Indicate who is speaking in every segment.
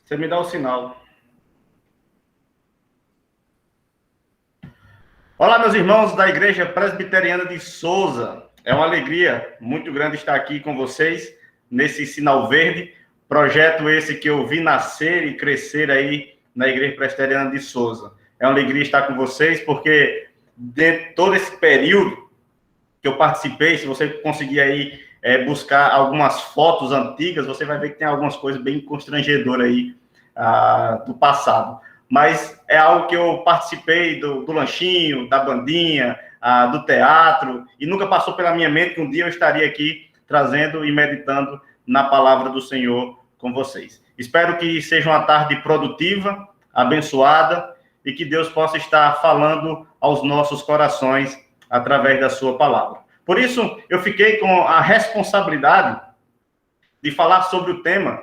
Speaker 1: Você me dá o sinal. Olá, meus irmãos da Igreja Presbiteriana de Souza. É uma alegria muito grande estar aqui com vocês nesse Sinal Verde, projeto esse que eu vi nascer e crescer aí na Igreja Presbiteriana de Souza. É uma alegria estar com vocês, porque de todo esse período que eu participei, se você conseguir aí buscar algumas fotos antigas, você vai ver que tem algumas coisas bem constrangedoras aí do passado. Mas é algo que eu participei do lanchinho, da bandinha, do teatro, e nunca passou pela minha mente que um dia eu estaria aqui trazendo e meditando na palavra do Senhor com vocês. Espero que seja uma tarde produtiva, abençoada, e que Deus possa estar falando aos nossos corações através da sua palavra. Por isso, eu fiquei com a responsabilidade de falar sobre o tema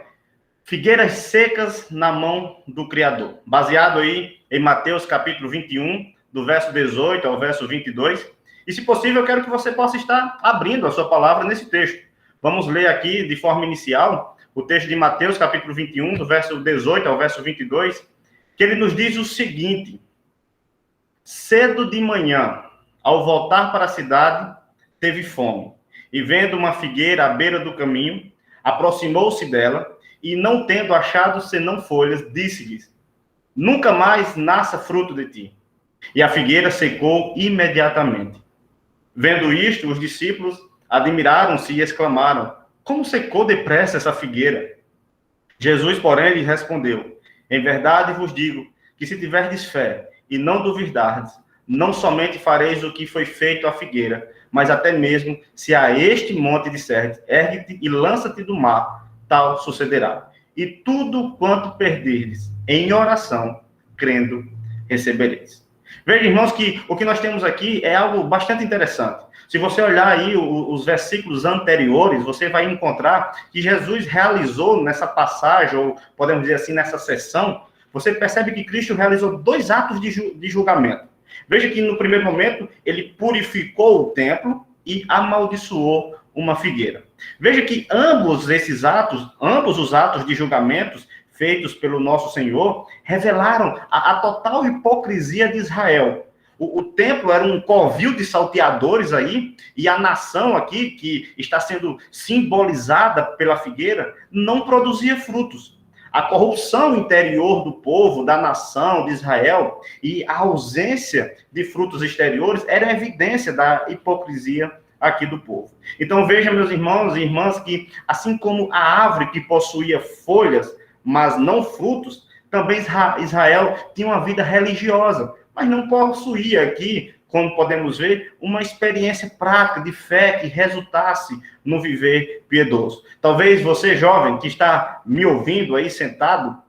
Speaker 1: Figueiras secas na mão do Criador, baseado aí em Mateus capítulo 21, do verso 18 ao verso 22. E, se possível, eu quero que você possa estar abrindo a sua palavra nesse texto. Vamos ler aqui, de forma inicial, o texto de Mateus capítulo 21, do verso 18 ao verso 22, que ele nos diz o seguinte: cedo de manhã, ao voltar para a cidade, teve fome, e vendo uma figueira à beira do caminho, aproximou-se dela, e não tendo achado senão folhas, disse-lhes: nunca mais nasça fruto de ti. E a figueira secou imediatamente. Vendo isto, os discípulos admiraram-se e exclamaram: como secou depressa essa figueira? Jesus, porém, lhes respondeu: em verdade vos digo que se tiverdes fé e não duvidardes, não somente fareis o que foi feito à figueira, mas até mesmo se a este monte disserdes: ergue-te e lança-te do mar, tal sucederá. E tudo quanto perderdes em oração, crendo, recebereis. Veja, irmãos, que o que nós temos aqui é algo bastante interessante. Se você olhar aí os versículos anteriores, você vai encontrar que Jesus realizou nessa passagem, ou podemos dizer assim, nessa sessão, você percebe que Cristo realizou dois atos de julgamento. Veja que no primeiro momento ele purificou o templo e amaldiçoou uma figueira. Veja que ambos os atos de julgamentos feitos pelo nosso Senhor revelaram a total hipocrisia de Israel. O templo era um covil de salteadores aí, e a nação aqui, que está sendo simbolizada pela figueira, não produzia frutos. A corrupção interior do povo, da nação de Israel, e a ausência de frutos exteriores era evidência da hipocrisia aqui do povo. Então veja, meus irmãos e irmãs, que assim como a árvore que possuía folhas, mas não frutos, também Israel tinha uma vida religiosa, mas não possuía aqui, como podemos ver, uma experiência prática de fé que resultasse no viver piedoso. Talvez você, jovem, que está me ouvindo aí sentado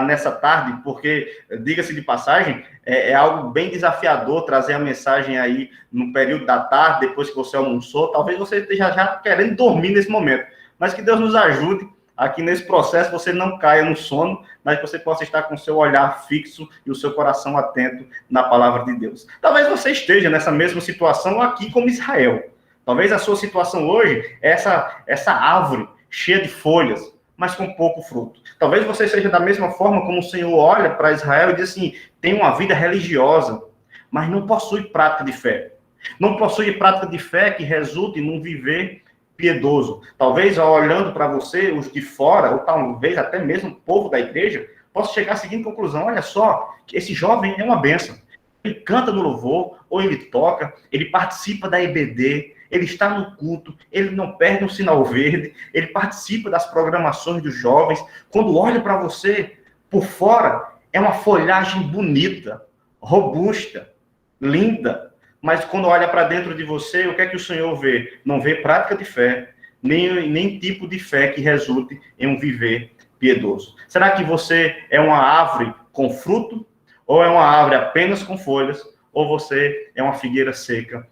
Speaker 1: nessa tarde, porque, diga-se de passagem, é algo bem desafiador trazer a mensagem aí no período da tarde, depois que você almoçou. Talvez você esteja já querendo dormir nesse momento, mas que Deus nos ajude aqui nesse processo, você não caia no sono, mas que você possa estar com o seu olhar fixo e o seu coração atento na palavra de Deus. Talvez você esteja nessa mesma situação aqui como Israel. Talvez a sua situação hoje é essa árvore cheia de folhas, mas com pouco fruto. Talvez você seja da mesma forma como o Senhor olha para Israel e diz assim: tem uma vida religiosa, mas não possui prática de fé. Não possui prática de fé que resulte num viver piedoso. Talvez, olhando para você, os de fora, ou talvez até mesmo o povo da igreja, possa chegar à seguinte conclusão: olha só, que esse jovem é uma bênção. Ele canta no louvor, ou ele toca, ele participa da EBD, ele está no culto, ele não perde um sinal verde, ele participa das programações dos jovens. Quando olha para você, por fora, é uma folhagem bonita, robusta, linda. Mas quando olha para dentro de você, o que é que o Senhor vê? Não vê prática de fé, nem tipo de fé que resulte em um viver piedoso. Será que você é uma árvore com fruto? Ou é uma árvore apenas com folhas? Ou você é uma figueira seca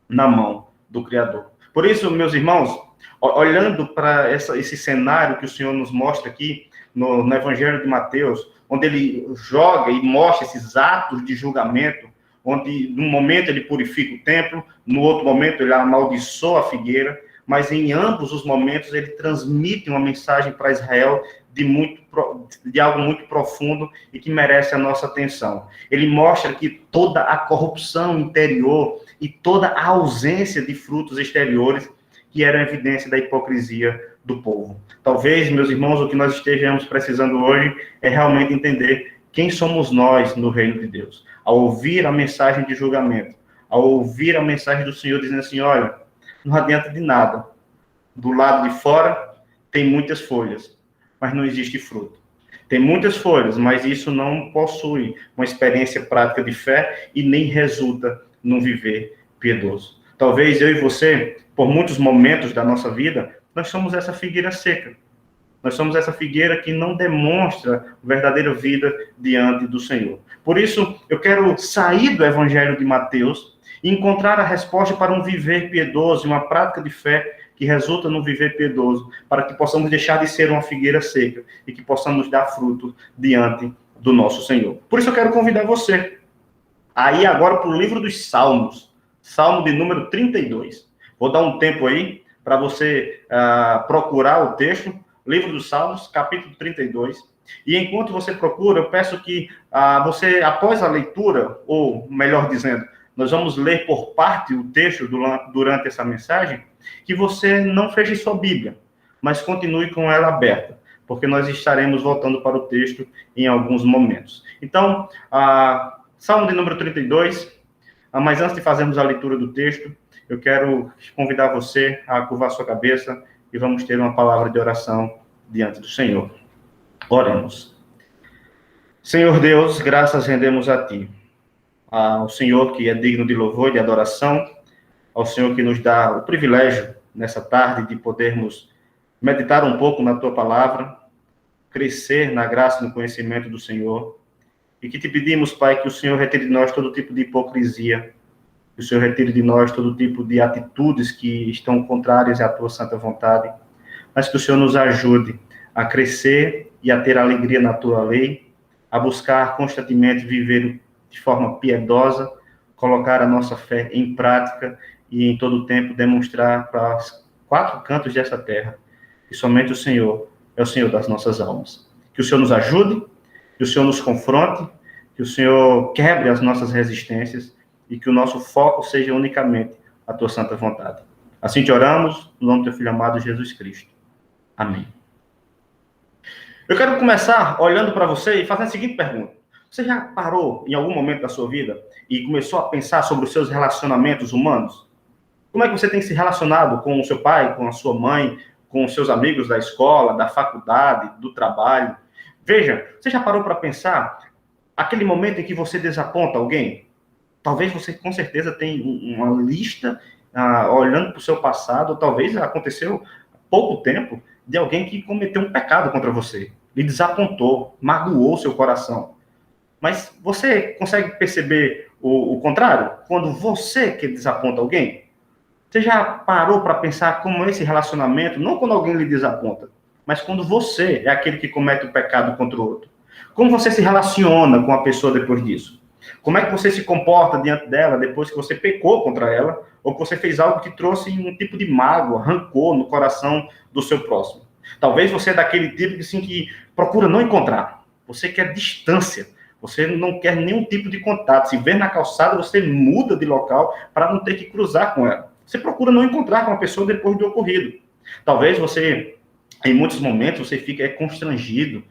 Speaker 1: na mão do Criador? Por isso, meus irmãos, olhando para esse cenário que o Senhor nos mostra aqui no Evangelho de Mateus, onde ele joga e mostra esses atos de julgamento, onde num momento ele purifica o templo, no outro momento ele amaldiçoa a figueira, mas em ambos os momentos ele transmite uma mensagem para Israel de algo muito profundo e que merece a nossa atenção. Ele mostra que toda a corrupção interior e toda a ausência de frutos exteriores que eram evidência da hipocrisia do povo. Talvez, meus irmãos, o que nós estejamos precisando hoje é realmente entender quem somos nós no reino de Deus. Ao ouvir a mensagem de julgamento, ao ouvir a mensagem do Senhor dizendo assim, olha, não adianta de nada. Do lado de fora tem muitas folhas, mas não existe fruto. Tem muitas folhas, mas isso não possui uma experiência prática de fé e nem resulta num viver piedoso. Talvez eu e você, por muitos momentos da nossa vida, nós somos essa figueira seca. Nós somos essa figueira que não demonstra a verdadeira vida diante do Senhor. Por isso, eu quero sair do Evangelho de Mateus e encontrar a resposta para um viver piedoso, uma prática de fé que resulta no viver piedoso, para que possamos deixar de ser uma figueira seca e que possamos dar fruto diante do nosso Senhor. Por isso eu quero convidar você a ir agora para o livro dos Salmos, Salmo de número 32. Vou dar um tempo aí para você procurar o texto, livro dos Salmos, capítulo 32. E enquanto você procura, eu peço que você, após a leitura, ou melhor dizendo, nós vamos ler por parte o texto durante essa mensagem, que você não feche sua Bíblia, mas continue com ela aberta, porque nós estaremos voltando para o texto em alguns momentos. Então, Salmo de número 32, mas antes de fazermos a leitura do texto, eu quero convidar você a curvar sua cabeça e vamos ter uma palavra de oração diante do Senhor. Oremos. Senhor Deus, graças rendemos a Ti, ao Senhor que é digno de louvor e de adoração, ao Senhor que nos dá o privilégio, nessa tarde, de podermos meditar um pouco na Tua palavra, crescer na graça e no conhecimento do Senhor, e que Te pedimos, Pai, que o Senhor retire de nós todo tipo de hipocrisia, que o Senhor retire de nós todo tipo de atitudes que estão contrárias à Tua santa vontade, mas que o Senhor nos ajude a crescer e a ter alegria na Tua lei, a buscar constantemente viver de forma piedosa, colocar a nossa fé em prática e em todo o tempo demonstrar para os quatro cantos dessa terra que somente o Senhor é o Senhor das nossas almas. Que o Senhor nos ajude, que o Senhor nos confronte, que o Senhor quebre as nossas resistências e que o nosso foco seja unicamente a Tua santa vontade. Assim te oramos, no nome do Teu Filho amado Jesus Cristo. Amém. Eu quero começar olhando para você e fazendo a seguinte pergunta. Você já parou em algum momento da sua vida e começou a pensar sobre os seus relacionamentos humanos? Como é que você tem se relacionado com o seu pai, com a sua mãe, com os seus amigos da escola, da faculdade, do trabalho? Veja, você já parou para pensar aquele momento em que você desaponta alguém? Talvez você, com certeza, tenha uma lista olhando para o seu passado, ou talvez aconteceu há pouco tempo, de alguém que cometeu um pecado contra você, lhe desapontou, magoou seu coração. Mas você consegue perceber o contrário? Quando você que desaponta alguém? Você já parou para pensar como esse relacionamento, não quando alguém lhe desaponta, mas quando você é aquele que comete o pecado contra o outro? Como você se relaciona com a pessoa depois disso? Como é que você se comporta diante dela depois que você pecou contra ela, ou que você fez algo que trouxe um tipo de mágoa, rancor no coração do seu próximo? Talvez você é daquele tipo que procura não encontrar. Você quer distância. Você não quer nenhum tipo de contato. Se ver na calçada, você muda de local para não ter que cruzar com ela. Você procura não encontrar com a pessoa depois do ocorrido. Talvez você, em muitos momentos, você fica constrangido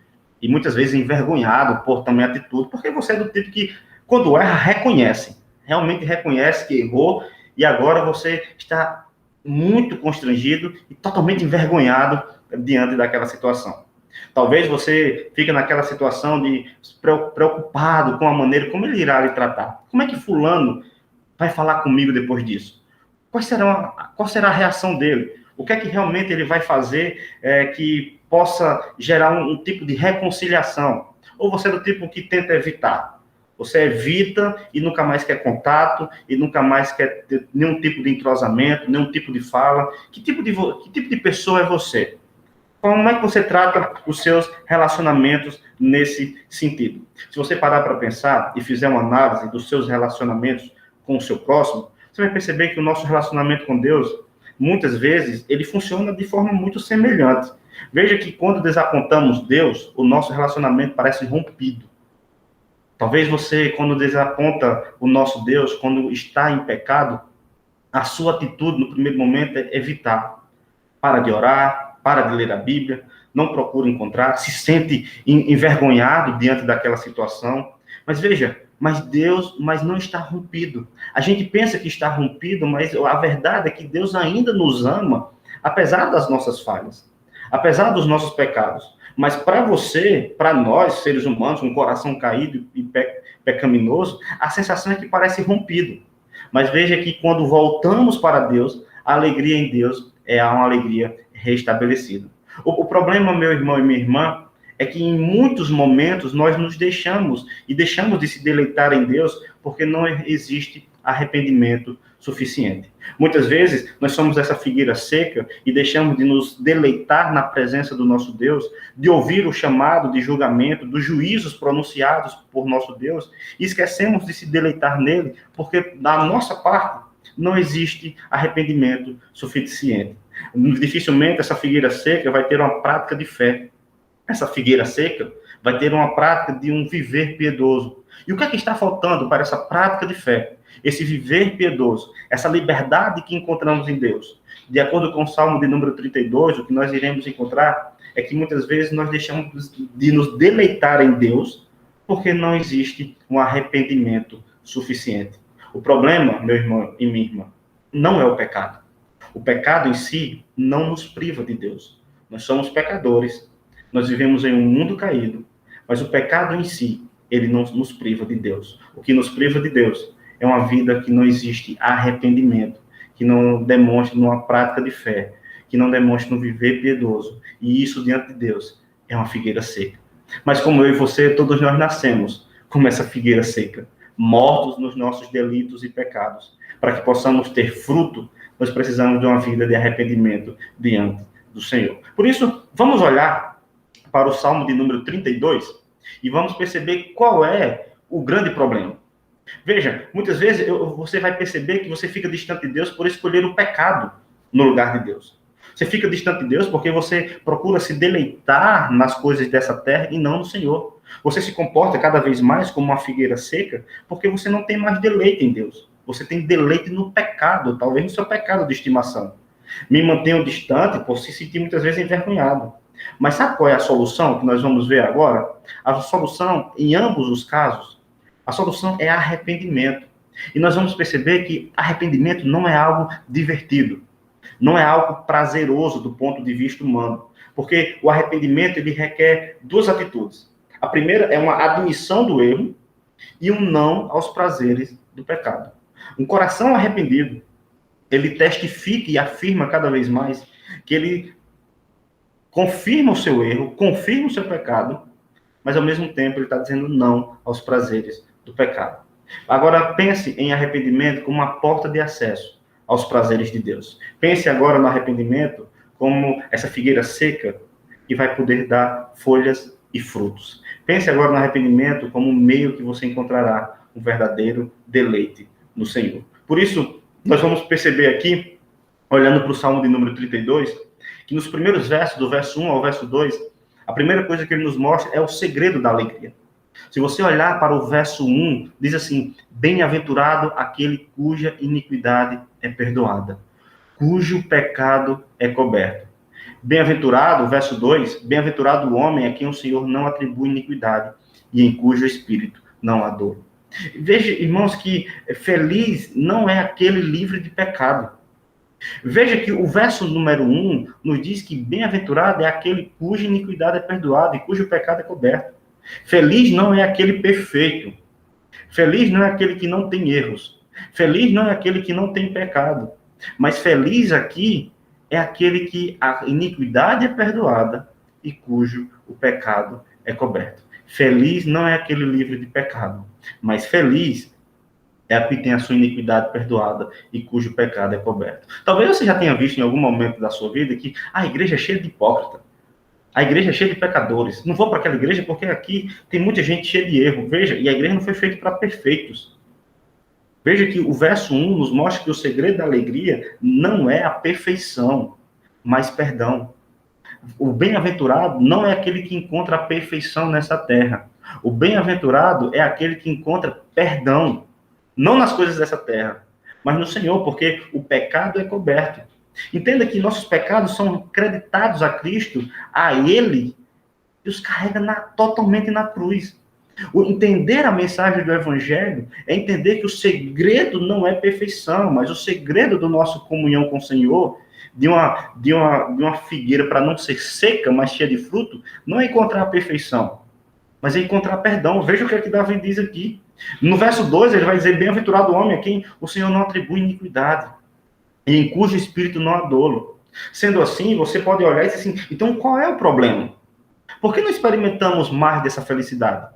Speaker 1: e muitas vezes envergonhado por também atitude, porque você é do tipo que, quando erra, reconhece. Realmente reconhece que errou e agora você está muito constrangido e totalmente envergonhado diante daquela situação. Talvez você fique naquela situação de preocupado com a maneira como ele irá lhe tratar. Como é que fulano vai falar comigo depois disso? Qual será a reação dele? O que é que realmente ele vai fazer que possa gerar um tipo de reconciliação? Ou você é do tipo que tenta evitar? Você evita e nunca mais quer contato, e nunca mais quer ter nenhum tipo de entrosamento, nenhum tipo de fala. Que tipo de pessoa é você? Como é que você trata os seus relacionamentos nesse sentido? Se você parar para pensar e fizer uma análise dos seus relacionamentos com o seu próximo, você vai perceber que o nosso relacionamento com Deus muitas vezes, ele funciona de forma muito semelhante. Veja que quando desapontamos Deus, o nosso relacionamento parece rompido. Talvez você, quando desaponta o nosso Deus, quando está em pecado, a sua atitude no primeiro momento é evitar. Para de orar, para de ler a Bíblia, não procura encontrar, se sente envergonhado diante daquela situação. Mas veja, mas não está rompido. A gente pensa que está rompido, mas a verdade é que Deus ainda nos ama, apesar das nossas falhas, apesar dos nossos pecados. Mas para você, para nós, seres humanos, com um coração caído e pecaminoso, a sensação é que parece rompido. Mas veja que quando voltamos para Deus, a alegria em Deus é uma alegria restabelecida. O problema, meu irmão e minha irmã, é que em muitos momentos nós nos deixamos de se deleitar em Deus porque não existe arrependimento suficiente. Muitas vezes nós somos essa figueira seca e deixamos de nos deleitar na presença do nosso Deus, de ouvir o chamado de julgamento, dos juízos pronunciados por nosso Deus, e esquecemos de se deleitar nele porque da nossa parte não existe arrependimento suficiente. Dificilmente essa figueira seca vai ter uma prática de fé. Essa figueira seca vai ter uma prática de um viver piedoso. E o que é que está faltando para essa prática de fé? Esse viver piedoso, essa liberdade que encontramos em Deus. De acordo com o Salmo de número 32, o que nós iremos encontrar é que muitas vezes nós deixamos de nos deleitar em Deus porque não existe um arrependimento suficiente. O problema, meu irmão e minha irmã, não é o pecado. O pecado em si não nos priva de Deus. Nós somos pecadores, nós vivemos em um mundo caído, mas o pecado em si, ele não nos priva de Deus. O que nos priva de Deus é uma vida que não existe arrependimento, que não demonstra numa prática de fé, que não demonstra no viver piedoso. E isso, diante de Deus, é uma figueira seca. Mas como eu e você, todos nós nascemos como essa figueira seca, mortos nos nossos delitos e pecados. Para que possamos ter fruto, nós precisamos de uma vida de arrependimento diante do Senhor. Por isso, vamos olhar para o Salmo de número 32 e vamos perceber qual é o grande problema. Veja, muitas vezes você vai perceber que você fica distante de Deus por escolher o pecado no lugar de Deus. Você fica distante de Deus porque você procura se deleitar nas coisas dessa terra e não no Senhor. Você se comporta cada vez mais como uma figueira seca porque você não tem mais deleite em Deus. Você tem deleite no pecado, talvez no seu pecado de estimação. Me mantenho distante por se sentir muitas vezes envergonhado. Mas sabe qual é a solução que nós vamos ver agora? A solução, em ambos os casos, a solução é arrependimento. E nós vamos perceber que arrependimento não é algo divertido. Não é algo prazeroso do ponto de vista humano. Porque o arrependimento, ele requer duas atitudes. A primeira é uma admissão do erro e um não aos prazeres do pecado. Um coração arrependido, ele testifica e afirma cada vez mais que ele confirma o seu erro, confirma o seu pecado, mas ao mesmo tempo ele está dizendo não aos prazeres do pecado. Agora pense em arrependimento como uma porta de acesso aos prazeres de Deus. Pense agora no arrependimento como essa figueira seca que vai poder dar folhas e frutos. Pense agora no arrependimento como um meio que você encontrará um verdadeiro deleite no Senhor. Por isso, nós vamos perceber aqui, olhando para o Salmo de número 32, que nos primeiros versos, do verso 1 ao verso 2, a primeira coisa que ele nos mostra é o segredo da alegria. Se você olhar para o verso 1, diz assim: bem-aventurado aquele cuja iniquidade é perdoada, cujo pecado é coberto. Bem-aventurado, verso 2, bem-aventurado o homem a quem o Senhor não atribui iniquidade e em cujo espírito não há dor. Veja, irmãos, que feliz não é aquele livre de pecado. Veja que o verso número 1 nos diz que bem-aventurado é aquele cuja iniquidade é perdoada e cujo pecado é coberto. Feliz não é aquele perfeito. Feliz não é aquele que não tem erros. Feliz não é aquele que não tem pecado. Mas feliz aqui é aquele que a iniquidade é perdoada e cujo o pecado é coberto. Feliz não é aquele livre de pecado, mas feliz é aquele que tem a sua iniquidade perdoada e cujo pecado é coberto. Talvez você já tenha visto em algum momento da sua vida que a igreja é cheia de hipócrita. A igreja é cheia de pecadores. Não vou para aquela igreja porque aqui tem muita gente cheia de erro. Veja, e a igreja não foi feita para perfeitos. Veja que o verso 1 nos mostra que o segredo da alegria não é a perfeição, mas perdão. O bem-aventurado não é aquele que encontra a perfeição nessa terra. O bem-aventurado é aquele que encontra perdão, não nas coisas dessa terra, mas no Senhor, porque o pecado é coberto. Entenda que nossos pecados são creditados a Cristo, a Ele, e os carrega totalmente na cruz. O entender a mensagem do Evangelho é entender que o segredo não é perfeição, mas o segredo do nosso comunhão com o Senhor, de uma figueira para não ser seca, mas cheia de fruto, não é encontrar a perfeição, mas é encontrar perdão. Veja o que é que Davi diz aqui. No verso 2, ele vai dizer: bem-aventurado o homem a quem o Senhor não atribui iniquidade, e em cujo espírito não há dolo. Sendo assim, você pode olhar e dizer assim: então qual é o problema? Por que não experimentamos mais dessa felicidade?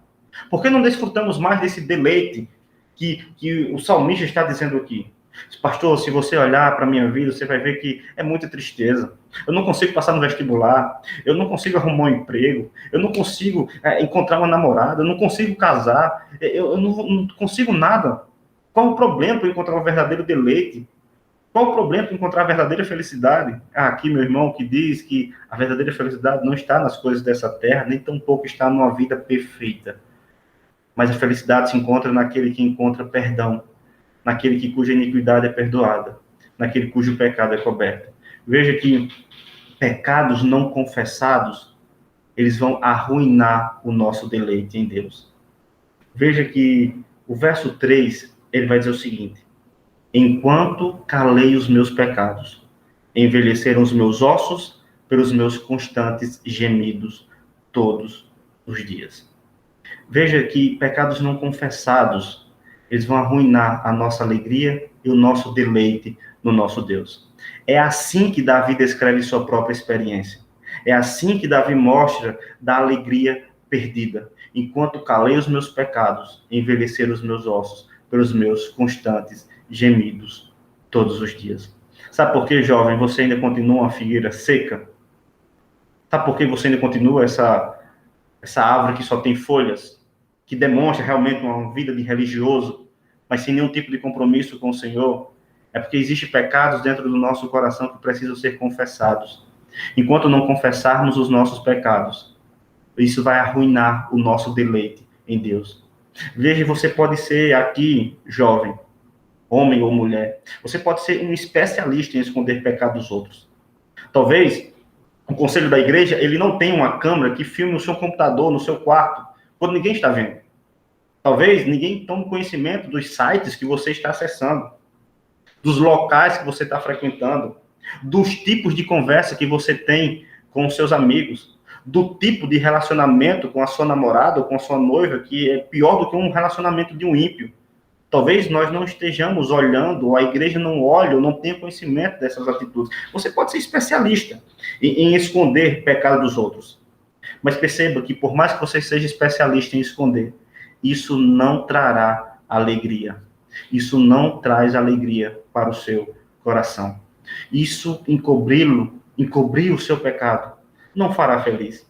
Speaker 1: Por que não desfrutamos mais desse deleite que o salmista está dizendo aqui? Pastor, se você olhar para a minha vida, você vai ver que é muita tristeza. Eu não consigo passar no vestibular, eu não consigo arrumar um emprego, eu não consigo encontrar uma namorada, eu não consigo casar, eu não consigo nada. Qual o problema para encontrar o verdadeiro deleite? Qual o problema para encontrar a verdadeira felicidade? Aqui, meu irmão, que diz que a verdadeira felicidade não está nas coisas dessa terra, nem tampouco está numa vida perfeita. Mas a felicidade se encontra naquele que encontra perdão, naquele cuja iniquidade é perdoada, naquele cujo pecado é coberto. Veja que pecados não confessados, eles vão arruinar o nosso deleite em Deus. Veja que o verso 3, ele vai dizer o seguinte: enquanto calei os meus pecados, envelheceram os meus ossos pelos meus constantes gemidos todos os dias. Veja que pecados não confessados, eles vão arruinar a nossa alegria e o nosso deleite no nosso Deus. É assim que Davi descreve sua própria experiência. É assim que Davi mostra da alegria perdida. Enquanto calei os meus pecados, envelheceram os meus ossos pelos meus constantes gemidos todos os dias. Sabe por que, jovem, você ainda continua uma figueira seca? Sabe por que você ainda continua essa árvore que só tem folhas, que demonstra realmente uma vida de religioso, mas sem nenhum tipo de compromisso com o Senhor? É porque existem pecados dentro do nosso coração que precisam ser confessados. Enquanto não confessarmos os nossos pecados, isso vai arruinar o nosso deleite em Deus. Veja, você pode ser aqui, jovem, homem ou mulher, você pode ser um especialista em esconder pecados dos outros. Talvez o conselho da igreja, ele não tenha uma câmera que filme no seu computador, no seu quarto, quando ninguém está vendo. Talvez ninguém tome conhecimento dos sites que você está acessando, dos locais que você está frequentando, dos tipos de conversa que você tem com os seus amigos, do tipo de relacionamento com a sua namorada ou com a sua noiva, que é pior do que um relacionamento de um ímpio. Talvez nós não estejamos olhando, ou a igreja não olhe, ou não tenha conhecimento dessas atitudes. Você pode ser especialista em esconder pecado dos outros. Mas perceba que, por mais que você seja especialista em esconder, isso não trará alegria. Isso não traz alegria para o seu coração. Isso, encobrir o seu pecado, não fará feliz.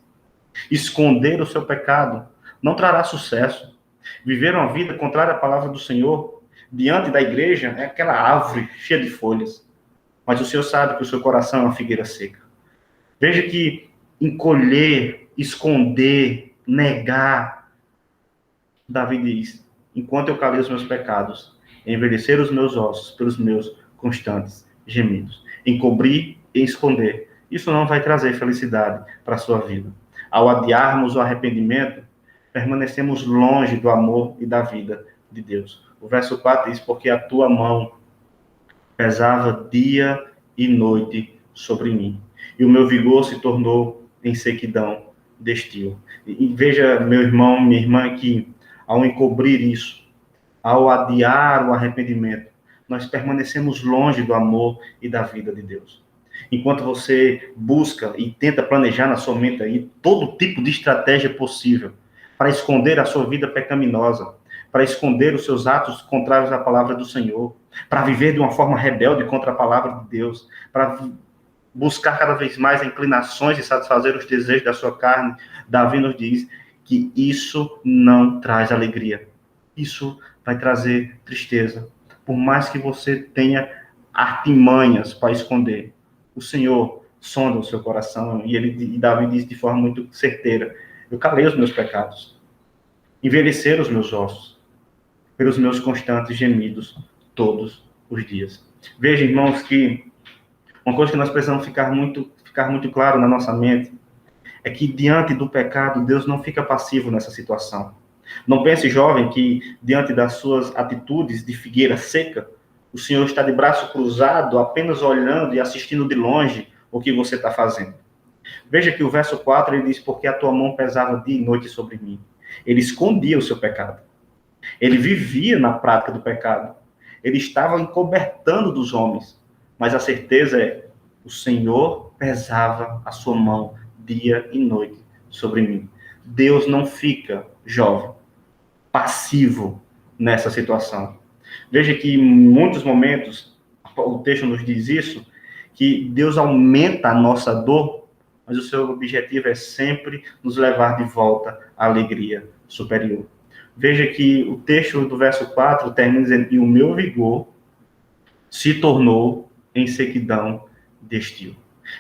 Speaker 1: Esconder o seu pecado não trará sucesso. Viver uma vida contrária à palavra do Senhor, diante da igreja, é aquela árvore cheia de folhas. Mas o Senhor sabe que o seu coração é uma figueira seca. Veja que encolher, esconder, negar, Davi diz: enquanto eu calei os meus pecados, envelheceram os meus ossos pelos meus constantes gemidos. Encobrir e esconder, isso não vai trazer felicidade para a sua vida. Ao adiarmos o arrependimento, permanecemos longe do amor e da vida de Deus. O verso 4 diz: porque a tua mão pesava dia e noite sobre mim, e o meu vigor se tornou em sequidão de estio. E veja, meu irmão, minha irmã, que ao encobrir isso, ao adiar o arrependimento, nós permanecemos longe do amor e da vida de Deus. Enquanto você busca e tenta planejar na sua mente aí todo tipo de estratégia possível para esconder a sua vida pecaminosa, para esconder os seus atos contrários à palavra do Senhor, para viver de uma forma rebelde contra a palavra de Deus, para buscar cada vez mais inclinações e satisfazer os desejos da sua carne, Davi nos diz que isso não traz alegria. Isso vai trazer tristeza. por mais que você tenha artimanhas para esconder, o Senhor sonda o seu coração, e Davi diz de forma muito certeira: eu calei os meus pecados, envelheceram os meus ossos, pelos meus constantes gemidos todos os dias. Veja, irmãos, que uma coisa que nós precisamos ficar muito claro na nossa mente é que diante do pecado, Deus não fica passivo nessa situação. Não pense, jovem, que diante das suas atitudes de figueira seca, o Senhor está de braço cruzado, apenas olhando e assistindo de longe o que você está fazendo. Veja que o verso 4, ele diz: porque a tua mão pesava dia e noite sobre mim. Ele escondia o seu pecado. Ele vivia na prática do pecado. Ele estava encobertando dos homens. Mas a certeza é: o Senhor pesava a sua mão dia e noite sobre mim. Deus não fica, jovem, passivo nessa situação. Veja que em muitos momentos, o texto nos diz isso, que Deus aumenta a nossa dor, mas o seu objetivo é sempre nos levar de volta à alegria superior. Veja que o texto do verso 4 termina dizendo: e o meu vigor se tornou em sequidão de estio.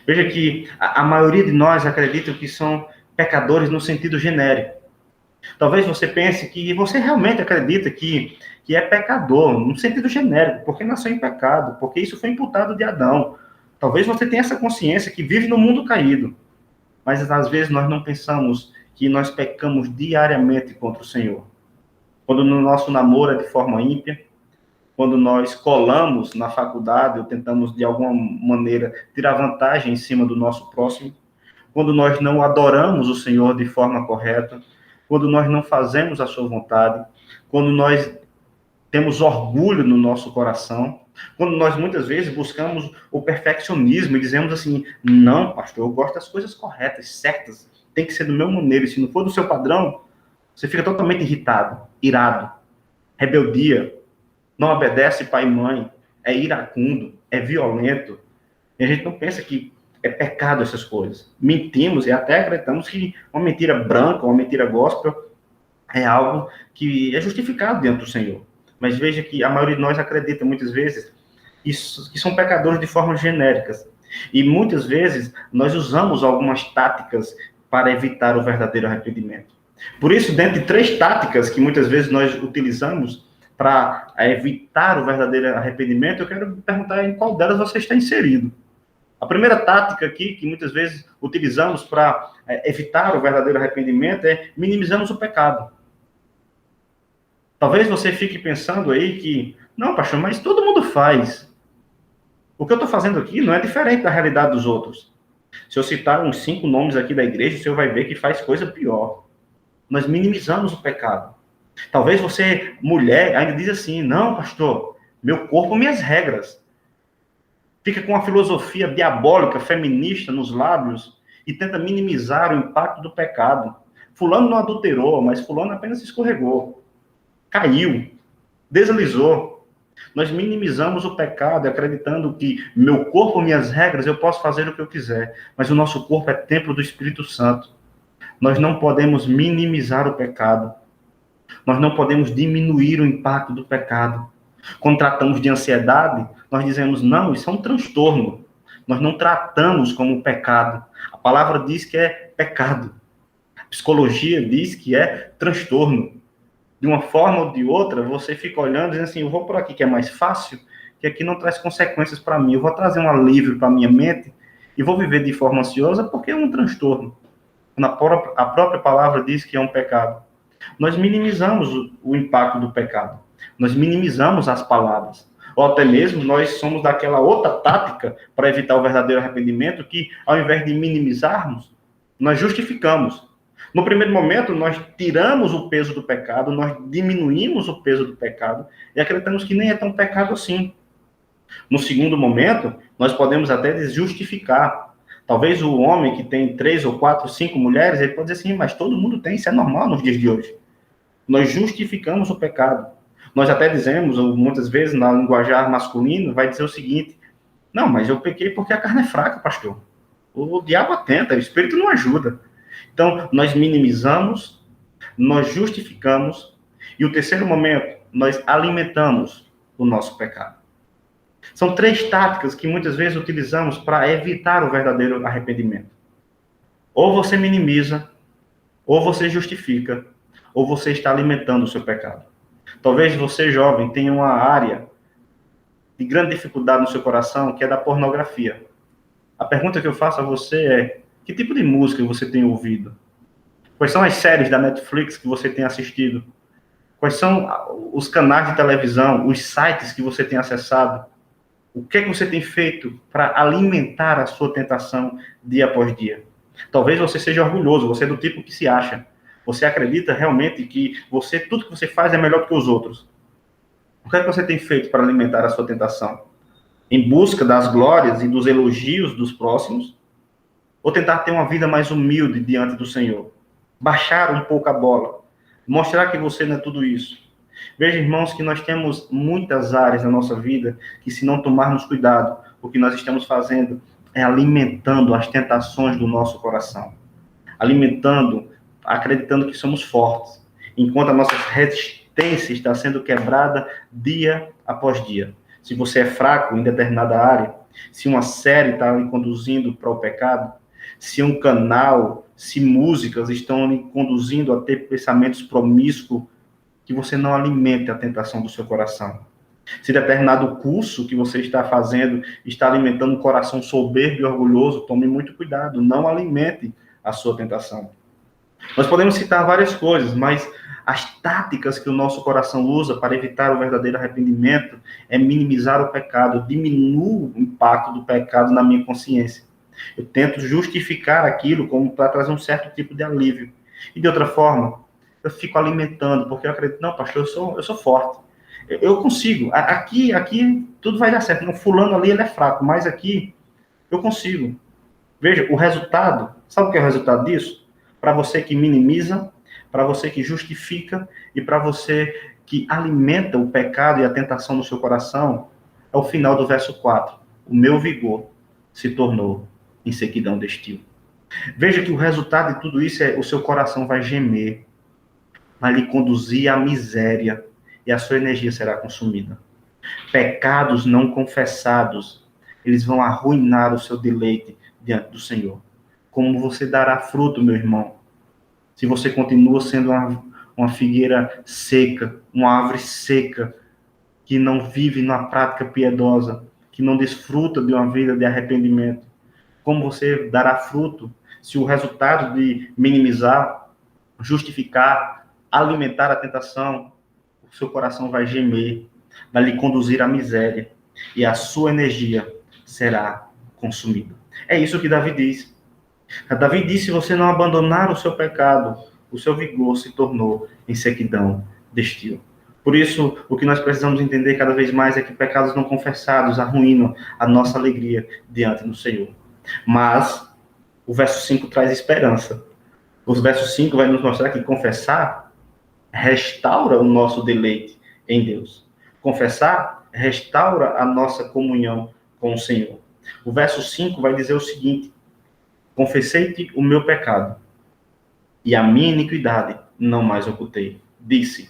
Speaker 1: Veja que a maioria de nós acredita que são pecadores no sentido genérico. Talvez você pense que você realmente acredita que é pecador, no sentido genérico, porque nasceu em pecado, porque isso foi imputado de Adão. Talvez você tenha essa consciência que vive no mundo caído, mas às vezes nós não pensamos que nós pecamos diariamente contra o Senhor. Quando no nosso namoro é de forma ímpia, quando nós colamos na faculdade ou tentamos, de alguma maneira, tirar vantagem em cima do nosso próximo, quando nós não adoramos o Senhor de forma correta, quando nós não fazemos a sua vontade, quando nós temos orgulho no nosso coração, quando nós muitas vezes buscamos o perfeccionismo e dizemos assim: não, pastor, eu gosto das coisas corretas, certas, tem que ser do meu maneiro, e se não for do seu padrão, você fica totalmente irritado, irado, rebeldia, não obedece pai e mãe, é iracundo, é violento. E a gente não pensa que é pecado essas coisas. Mentimos e até acreditamos que uma mentira branca, uma mentira gospel, é algo que é justificado diante do Senhor. Mas veja que a maioria de nós acredita muitas vezes que são pecadores de formas genéricas. E muitas vezes nós usamos algumas táticas para evitar o verdadeiro arrependimento. Por isso, dentre 3 táticas que muitas vezes nós utilizamos para evitar o verdadeiro arrependimento, eu quero perguntar em qual delas você está inserido. A primeira tática aqui, que muitas vezes utilizamos para evitar o verdadeiro arrependimento, é minimizamos o pecado. Talvez você fique pensando aí que, não, pastor, mas todo mundo faz. O que eu estou fazendo aqui não é diferente da realidade dos outros. Se eu citar uns 5 nomes aqui da igreja, o senhor vai ver que faz coisa pior. Nós minimizamos o pecado. Talvez você, mulher, ainda diz assim: não, pastor, meu corpo, minhas regras. Fica com uma filosofia diabólica, feminista nos lábios e tenta minimizar o impacto do pecado. Fulano não adulterou, mas fulano apenas escorregou, caiu, deslizou. Nós minimizamos o pecado acreditando que meu corpo, minhas regras, eu posso fazer o que eu quiser, mas o nosso corpo é templo do Espírito Santo. Nós não podemos minimizar o pecado. Nós não podemos diminuir o impacto do pecado. Quando tratamos de ansiedade, nós dizemos: não, isso é um transtorno. Nós não tratamos como pecado. A palavra diz que é pecado. A psicologia diz que é transtorno. De uma forma ou de outra, você fica olhando e dizendo assim: eu vou por aqui que é mais fácil, que aqui não traz consequências para mim. Eu vou trazer um alívio para a minha mente e vou viver de forma ansiosa porque é um transtorno. A própria palavra diz que é um pecado. Nós minimizamos o impacto do pecado. Nós minimizamos as palavras. Ou até mesmo nós somos daquela outra tática para evitar o verdadeiro arrependimento, que ao invés de minimizarmos, nós justificamos. No primeiro momento, nós tiramos o peso do pecado, nós diminuímos o peso do pecado e acreditamos que nem é tão pecado assim. No segundo momento, nós podemos até justificar. Talvez o homem que tem 3 ou 4, 5 mulheres, ele pode dizer assim: mas todo mundo tem, isso é normal nos dias de hoje. Nós justificamos o pecado. Nós até dizemos, ou muitas vezes na linguajar masculino, vai dizer o seguinte: não, mas eu pequei porque a carne é fraca, pastor. O diabo tenta, o espírito não ajuda. Então, nós minimizamos, nós justificamos, e o terceiro momento, nós alimentamos. o nosso pecado. São 3 táticas que muitas vezes utilizamos para evitar o verdadeiro arrependimento. Ou você minimiza, ou você justifica, ou você está alimentando o seu pecado. Talvez você, jovem, tenha uma área de grande dificuldade no seu coração, que é da pornografia. A pergunta que eu faço a você é: que tipo de música você tem ouvido? Quais são as séries da Netflix que você tem assistido? Quais são os canais de televisão, os sites que você tem acessado? O que é que você tem feito para alimentar a sua tentação dia após dia? Talvez você seja orgulhoso, você é do tipo que se acha. Você acredita realmente que tudo que você faz é melhor do que os outros. O que é que você tem feito para alimentar a sua tentação? Em busca das glórias e dos elogios dos próximos? Ou tentar ter uma vida mais humilde diante do Senhor? Baixar um pouco a bola. Mostrar que você não é tudo isso. Veja, irmãos, que nós temos muitas áreas na nossa vida que, se não tomarmos cuidado, o que nós estamos fazendo é alimentando as tentações do nosso coração. Alimentando, acreditando que somos fortes, enquanto a nossa resistência está sendo quebrada dia após dia. Se você é fraco em determinada área, se uma série está lhe conduzindo para o pecado, se um canal, se músicas estão lhe conduzindo a ter pensamentos promíscuos, que você não alimente a tentação do seu coração. Se determinado curso que você está fazendo está alimentando um coração soberbo e orgulhoso, tome muito cuidado, não alimente a sua tentação. Nós podemos citar várias coisas, mas as táticas que o nosso coração usa para evitar o verdadeiro arrependimento é minimizar o pecado, diminuir o impacto do pecado na minha consciência. Eu tento justificar aquilo como para trazer um certo tipo de alívio. E de outra forma, eu fico alimentando, porque eu acredito, não, pastor, eu sou forte. Eu consigo. Aqui tudo vai dar certo. O fulano ali, ele é fraco, mas aqui eu consigo. Veja, o resultado, sabe o que é o resultado disso? Para você que minimiza, para você que justifica e para você que alimenta o pecado e a tentação no seu coração, é o final do verso 4. O meu vigor se tornou em sequidão de estio. Veja que o resultado de tudo isso é o seu coração vai gemer, vai lhe conduzir à miséria e a sua energia será consumida. Pecados não confessados, eles vão arruinar o seu deleite diante do Senhor. Como você dará fruto, meu irmão, se você continua sendo uma figueira seca, uma árvore seca, que não vive numa prática piedosa, que não desfruta de uma vida de arrependimento? Como você dará fruto se o resultado de minimizar, justificar, alimentar a tentação, o seu coração vai gemer, vai lhe conduzir à miséria e a sua energia será consumida? É isso que Davi diz. Davi disse: se você não abandonar o seu pecado, o seu vigor se tornou em sequidão de estio. Por isso, o que nós precisamos entender cada vez mais é que pecados não confessados arruinam a nossa alegria diante do Senhor. Mas o verso 5 traz esperança. O verso 5 vai nos mostrar que confessar restaura o nosso deleite em Deus. Confessar restaura a nossa comunhão com o Senhor. O verso 5 vai dizer o seguinte: confessei-te o meu pecado, e a minha iniquidade não mais ocultei. Disse: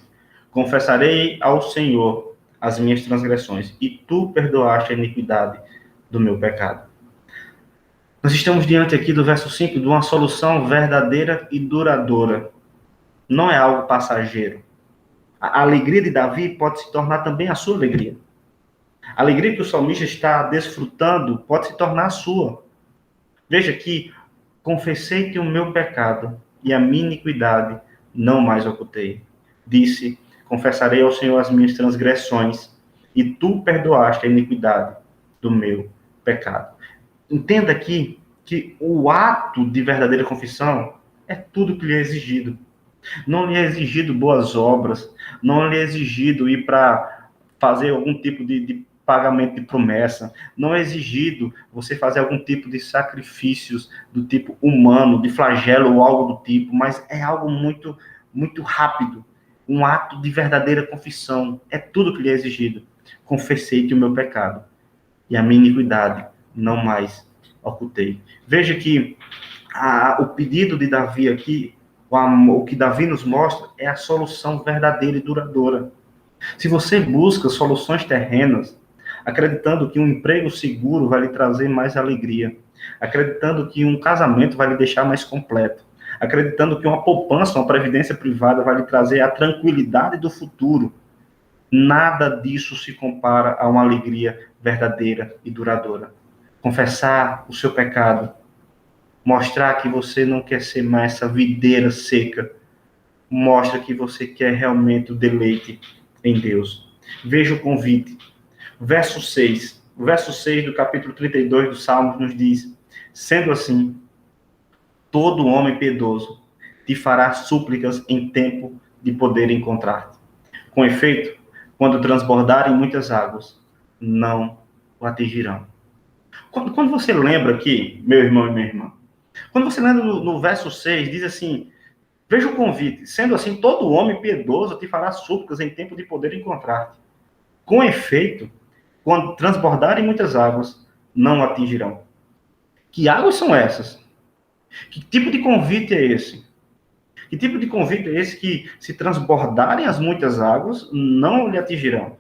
Speaker 1: confessarei ao Senhor as minhas transgressões, e tu perdoaste a iniquidade do meu pecado. Nós estamos diante aqui do verso 5 de uma solução verdadeira e duradoura. Não é algo passageiro. A alegria de Davi pode se tornar também a sua alegria. A alegria que o salmista está desfrutando pode se tornar a sua. Veja que confessei-te o meu pecado e a minha iniquidade não mais ocultei. Disse: confessarei ao Senhor as minhas transgressões, e tu perdoaste a iniquidade do meu pecado. Entenda aqui que o ato de verdadeira confissão é tudo que lhe é exigido. Não lhe é exigido boas obras, não lhe é exigido ir para fazer algum tipo de pagamento de promessa, não é exigido você fazer algum tipo de sacrifícios do tipo humano, de flagelo ou algo do tipo, mas é algo muito, muito rápido, um ato de verdadeira confissão, é tudo que lhe é exigido. Confessei-te o meu pecado, e a minha iniquidade não mais ocultei. Veja que o pedido de Davi aqui, o que Davi nos mostra, é a solução verdadeira e duradoura. Se você busca soluções terrenas, acreditando que um emprego seguro vai lhe trazer mais alegria, acreditando que um casamento vai lhe deixar mais completo, acreditando que uma poupança, uma previdência privada vai lhe trazer a tranquilidade do futuro, nada disso se compara a uma alegria verdadeira e duradoura. Confessar o seu pecado, mostrar que você não quer ser mais essa videira seca, mostra que você quer realmente o deleite em Deus. Veja o convite. Verso 6. O verso 6 do capítulo 32 do Salmos nos diz: sendo assim, todo homem piedoso te fará súplicas em tempo de poder encontrar-te. Com efeito, quando transbordarem muitas águas, não o atingirão. Quando você lembra aqui, meu irmão e minha irmã, quando você lembra no verso 6, diz assim: veja o convite, sendo assim, todo homem piedoso te fará súplicas em tempo de poder encontrar-te. Com efeito, quando transbordarem muitas águas, não o atingirão. Que águas são essas? Que tipo de convite é esse? Que tipo de convite é esse que, se transbordarem as muitas águas, não lhe atingirão?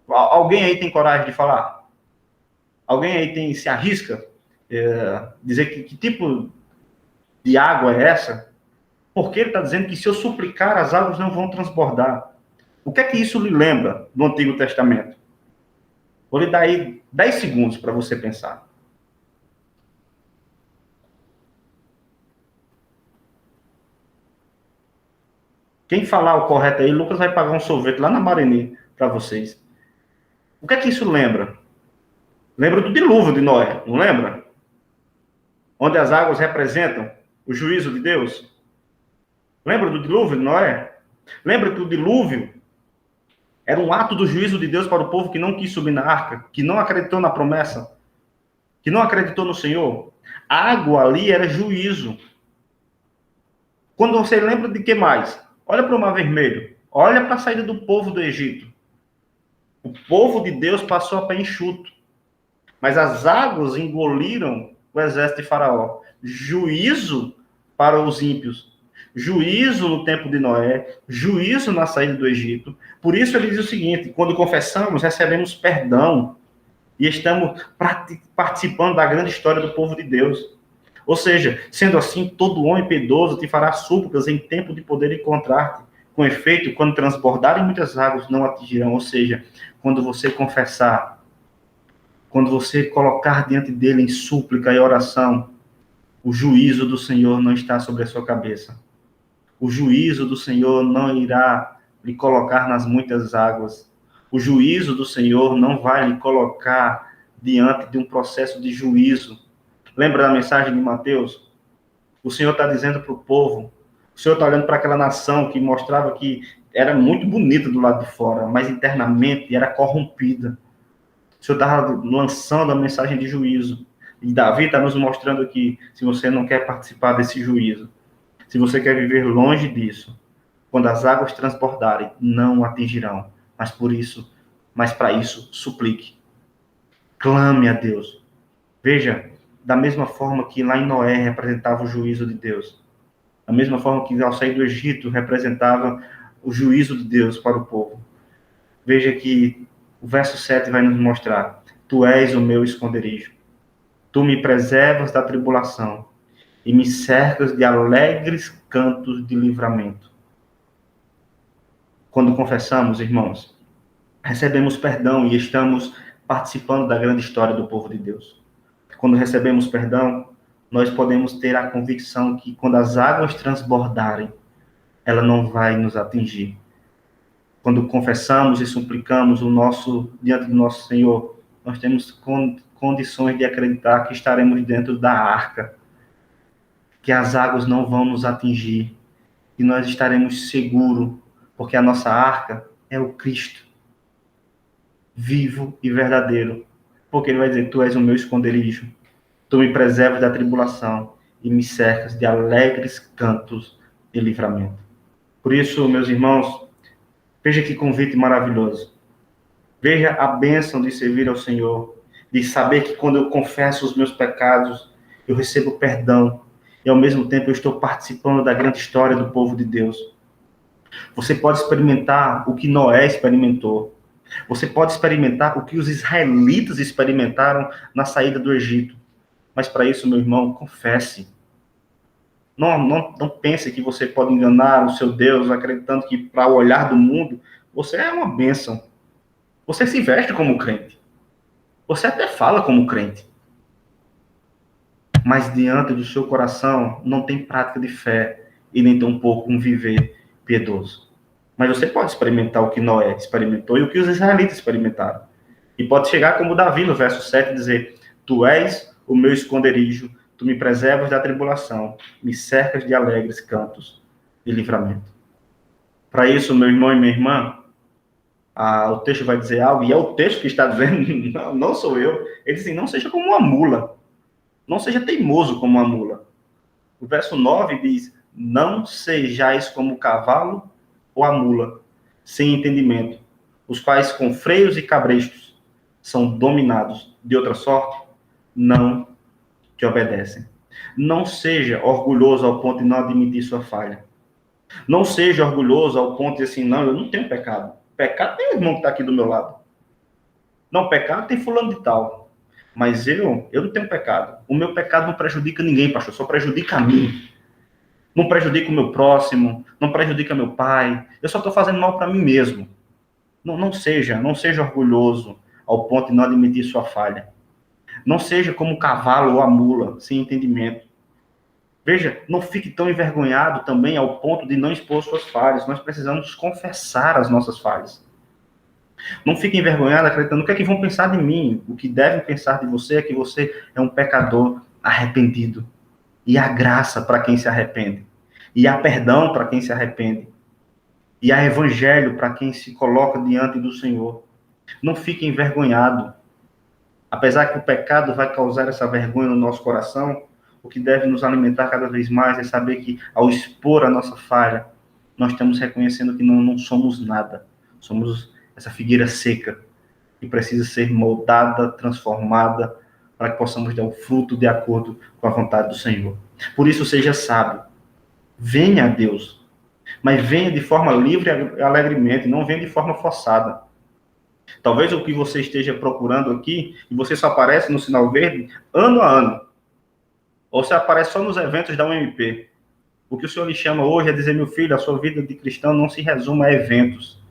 Speaker 1: Alguém aí tem coragem de falar? Alguém aí se arrisca dizer que tipo de água é essa? Porque ele está dizendo que se eu suplicar, as águas não vão transbordar. O que é que isso lhe lembra do Antigo Testamento? Vou lhe dar aí 10 segundos para você pensar. Quem falar o correto aí, Lucas vai pagar um sorvete lá na Marini para vocês. O que é que isso lembra? Lembra do dilúvio de Noé, não lembra? Onde as águas representam o juízo de Deus. Lembra do dilúvio de Noé? Lembra que o dilúvio era um ato do juízo de Deus para o povo que não quis subir na arca, que não acreditou na promessa, que não acreditou no Senhor? A água ali era juízo. Quando você lembra de que mais? Olha para o Mar Vermelho. Olha para a saída do povo do Egito. O povo de Deus passou a pé enxuto. Mas as águas engoliram o exército de Faraó. Juízo para os ímpios. Juízo no tempo de Noé. Juízo na saída do Egito. Por isso ele diz o seguinte: quando confessamos, recebemos perdão. E estamos participando da grande história do povo de Deus. Ou seja, sendo assim, todo homem piedoso te fará súplicas em tempo de poder encontrar-te. Com efeito, quando transbordarem muitas águas, não atingirão. Ou seja, quando você confessar, quando você colocar diante dele em súplica e oração, o juízo do Senhor não está sobre a sua cabeça. O juízo do Senhor não irá lhe colocar nas muitas águas. O juízo do Senhor não vai lhe colocar diante de um processo de juízo. Lembra da mensagem de Mateus? O Senhor está dizendo para o povo, o Senhor está olhando para aquela nação que mostrava que era muito bonita do lado de fora, mas internamente era corrompida. O Senhor estava lançando a mensagem de juízo. E Davi está nos mostrando aqui, se você não quer participar desse juízo, se você quer viver longe disso, quando as águas transbordarem, não o atingirão. Mas para isso, suplique. Clame a Deus. Veja, da mesma forma que lá em Noé representava o juízo de Deus, da mesma forma que ao sair do Egito representava o juízo de Deus para o povo. Veja que o verso 7 vai nos mostrar: tu és o meu esconderijo. Tu me preservas da tribulação e me cercas de alegres cantos de livramento. Quando confessamos, irmãos, recebemos perdão e estamos participando da grande história do povo de Deus. Quando recebemos perdão, nós podemos ter a convicção que quando as águas transbordarem, ela não vai nos atingir. Quando confessamos e suplicamos diante do nosso Senhor, nós temos condições de acreditar que estaremos dentro da arca, que as águas não vão nos atingir, e nós estaremos seguros, porque a nossa arca é o Cristo, vivo e verdadeiro. Porque ele vai dizer: tu és o meu esconderijo, tu me preservas da tribulação e me cercas de alegres cantos de livramento. Por isso, meus irmãos, veja que convite maravilhoso. Veja a bênção de servir ao Senhor, de saber que quando eu confesso os meus pecados, eu recebo perdão, e ao mesmo tempo eu estou participando da grande história do povo de Deus. Você pode experimentar o que Noé experimentou. Você pode experimentar o que os israelitas experimentaram na saída do Egito. Mas para isso, meu irmão, confesse. Não pense que você pode enganar o seu Deus acreditando que para o olhar do mundo você é uma bênção. Você se veste como crente. Você até fala como crente. Mas diante do seu coração não tem prática de fé e nem tampouco um viver piedoso. Mas você pode experimentar o que Noé experimentou e o que os israelitas experimentaram. E pode chegar como Davi no verso 7 e dizer: Tu és o meu esconderijo, tu me preservas da tribulação, me cercas de alegres cantos de livramento. Para isso, meu irmão e minha irmã, o texto vai dizer algo, e é o texto que está dizendo, não sou eu. Ele diz assim: não seja como uma mula, não seja teimoso como uma mula. O verso 9 diz: não sejais como o cavalo ou a mula, sem entendimento, os quais com freios e cabrestos são dominados. De outra sorte, não te obedecem. Não seja orgulhoso ao ponto de não admitir sua falha. Não seja orgulhoso ao ponto de assim: não, eu não tenho pecado. Pecado tem um irmão que está aqui do meu lado. Não, pecado tem fulano de tal. Mas eu não tenho pecado. O meu pecado não prejudica ninguém, pastor, só prejudica a mim. Não prejudica o meu próximo, não prejudica meu pai. Eu só estou fazendo mal para mim mesmo. Não seja orgulhoso ao ponto de não admitir sua falha. Não seja como o cavalo ou a mula, sem entendimento. Veja, não fique tão envergonhado também ao ponto de não expor suas falhas. Nós precisamos confessar as nossas falhas. Não fique envergonhado acreditando o que é que vão pensar de mim. O que devem pensar de você é que você é um pecador arrependido. E há graça para quem se arrepende. E há perdão para quem se arrepende. E há evangelho para quem se coloca diante do Senhor. Não fique envergonhado. Apesar que o pecado vai causar essa vergonha no nosso coração, o que deve nos alimentar cada vez mais é saber que, ao expor a nossa falha, nós estamos reconhecendo que não somos nada. Somos essa figueira seca, que precisa ser moldada, transformada, para que possamos dar o fruto de acordo com a vontade do Senhor. Por isso, seja sábio. Venha a Deus, mas venha de forma livre e alegremente, não venha de forma forçada. Talvez o que você esteja procurando aqui, e você só aparece no sinal verde ano a ano, ou você aparece só nos eventos da UMP. O que o Senhor lhe chama hoje é dizer: meu filho, a sua vida de cristão não se resume a eventos.